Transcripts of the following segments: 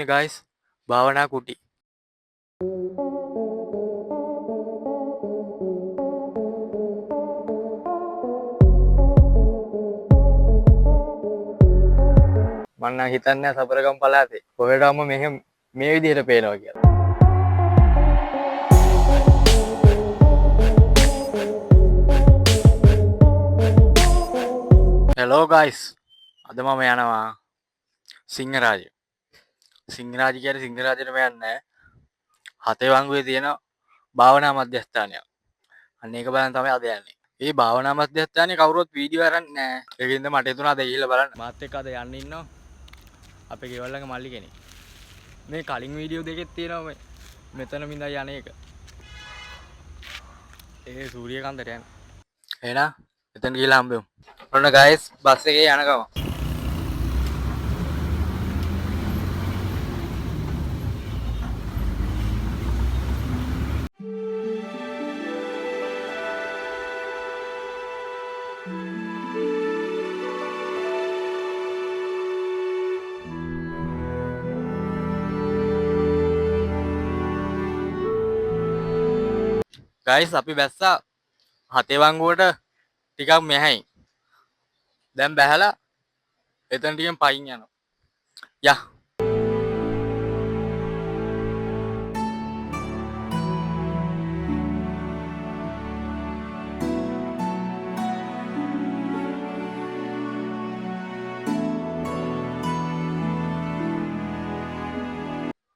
guys, භාවනා කුටි. මම නම් හිතන්නේ සබරගම් පළාතේ කොහෙටම මෙහෙම මේ විදිහට පේනවා කියලා. Hello guys. අද මම යනවා සිංහරාජ. සිංහරාජ කියන්නේ සිංහරාජෙට මම යන්නේ හතේවංගුවේ තියෙන භාවනා මධ්‍යස්ථානයක්. අන්න ඒක බලන්න තමයි අද යන්නේ. මේ භාවනා මධ්‍යස්ථානේ කවුරුත් වීඩියෝ අරන් නැහැ. ඒකින්ද මට හිතුණා අද ගිහිල්ලා බලන්න. මාත් එක්ක අද යන්න ඉන්නවා. අපේ ගෙවල් ළඟ මල්ලි කෙනෙක්. මේ කලින් වීඩියෝ දෙකක් තියෙනවා මෙතන මින්දා යන එක. ඒ සූර්යකාන්තට යන. එහෙනම් එතන ගිහලා හම්බෙමු. ඔන්න guys බස් එකේ යන ගම. guys අපි බැස්සා හතේවංගුවට ටිකක් මෙහායි. දැන් බැහැලා එතන ටිකෙන් පයින් යනවා. යා.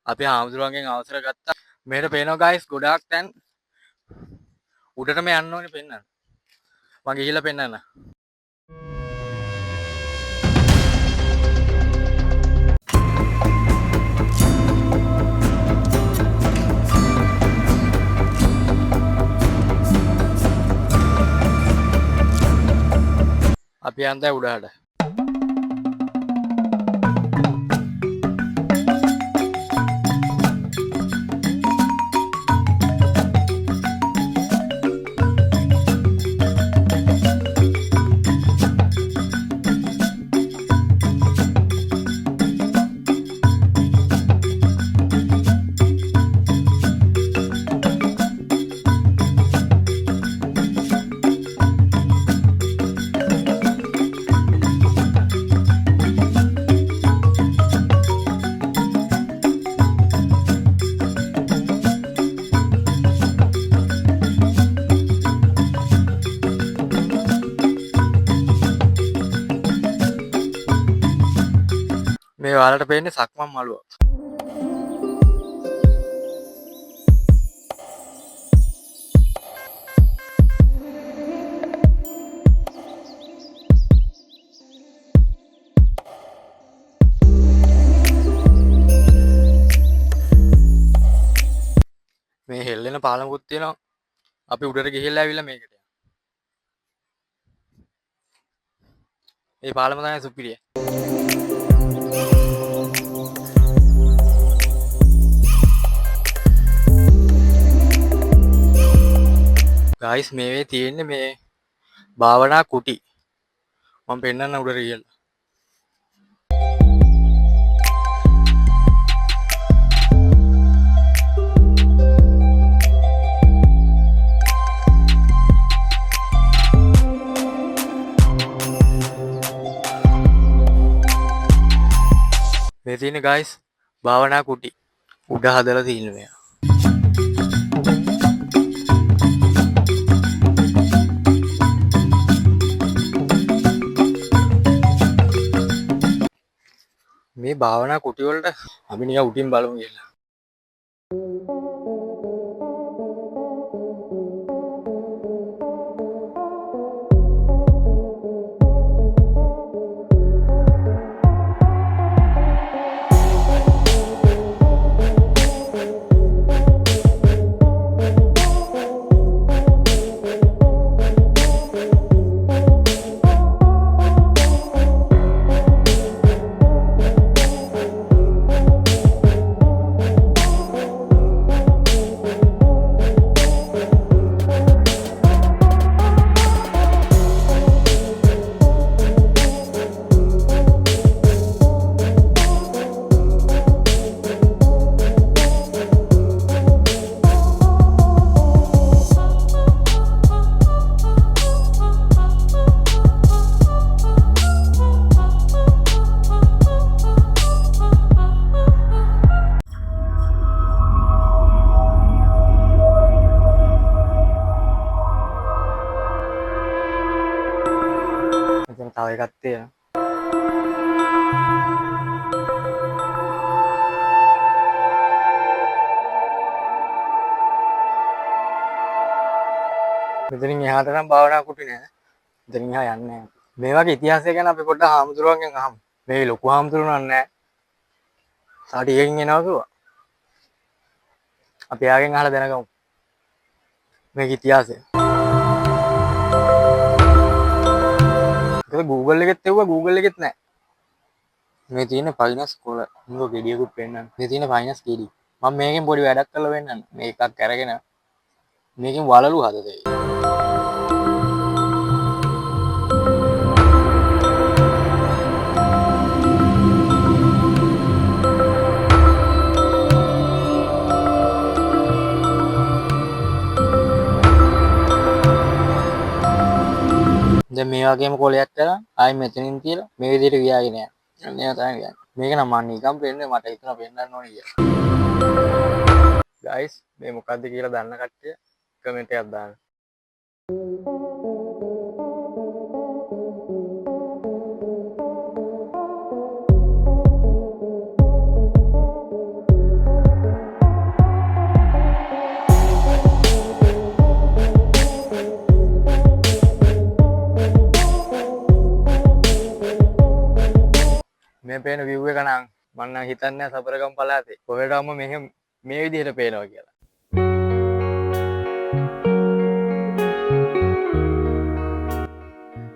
අපි හාමුදුරුවන්ගෙන් අවසර ගත්තා. මෙහෙට පේනවා guys ගොඩාක් තැන් උඩටම යන්න ඕනේ පෙන්නන්න. මම ගිහිල්ලා පෙන්නන්න. අපි යන්තයි උඩහට. මේ ඔයාලට පේන්නේ සක්මන් මළුව. මේ හෙල්ලෙන පාලමුකුත් තියෙනවා. අපි උඩට ගිහිල්ලා ආවිල්ලා මේකට යනවා. මේ පාලම තමයි සුපිරිය. guys මේ තියෙන්නේ මේ භාවනා කුටි. මම පෙන්නන්න උඩට ගිහලා. මේ තියෙන්නේ guys භාවනා කුටි. උඩ හදලා තියෙන්නේ මෙයා. මේ භාවනා කුටි වලට අපි නිකන් උඩින් බලමු කියලා. එකක් තියෙනවා. මෙතනින් එහාට නම් භාවනා කුටි නෑ. මෙතනින් එහා යන්නේ නෑ. මේ වගේ ඉතිහාසය ගැන අපි පොඩ්ඩක් හාමුදුරුවන්ගෙන් අහමු. මේ ලොකු හාමුදුරුවෝ නෑ. සාටි එකකින් එනවා කිව්වා. අපි එයාගෙන් අහලා දැනගමු. මේක ඉතිහාසය. ඒක Google එකෙත් එව්වා Google එකෙත් නෑ. මේ තියෙන ෆයිනස් කොල මොකෝ ගෙඩියකුත් පෙන්නන්න. මේ තියෙන ෆයිනස් ගෙඩි. මම මේකෙන් පොඩි වැඩක් කරලා වෙන්නන්න. මේකක් අරගෙන මේකෙන් වලලු හදතේ. දැන් මේ වගේම කොලයක් කරලා ආයි මෙතනින් තියලා මේ විදිහට ගියාගෙන යනවා. අන්න ඒක තමයි කියන්නේ. මේක නම් මම නිකම් පෙන්නේ මට හිතුණා පෙන්නන්න ඕනේ කියලා. guys මේ මොකද්ද කියලා දන්න කට්ටිය කමෙන්ට් එකක් දාන්න. මේ පේන view එක නම් මම නම් හිතන්නේ සබරගම් පළාතේ කොහෙටම මෙහෙම මේ විදිහට පේනවා කියලා.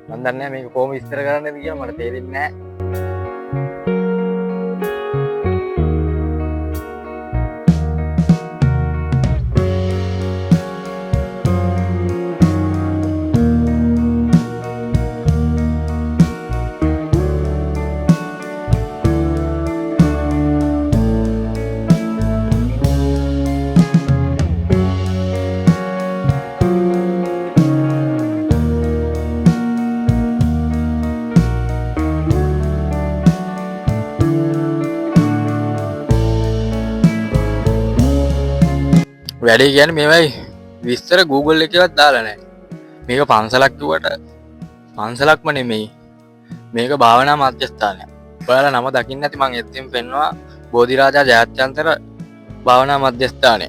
මම දන්නේ නැහැ මේක කොහොම විස්තර කරන්නද කියලා මට තේරෙන්නේ නැහැ. වැඩේ කියන්නේ මේවයි විස්තර Google එකේවත් දාලා නැහැ. මේක පන්සලක් කිව්වට පන්සලක්ම නෙමෙයි. මේක භාවනා මධ්‍යස්ථානයක්. ඔයාලා නම දකින්න ඇති මම එතෙන් පෙන්නවා බෝධිරාජා ජයත්‍යන්තර භාවනා මධ්‍යස්ථානය.